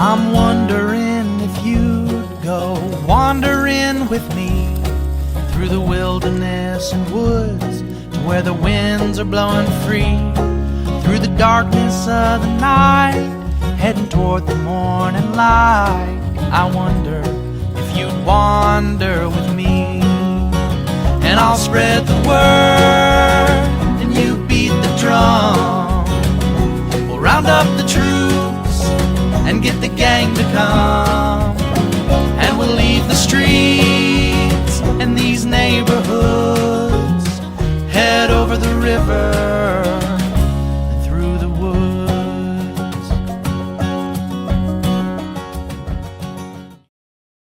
I'm wondering if you'd go wandering with me through the wilderness and woods to where the winds are blowing free, through the darkness of the night, heading toward the morning light. I wonder if you'd wander with me, and I'll spread the word and you beat the drum. We'll round up the troops and get the gang to come, and we'll leave the streets and these neighborhoods, head over the river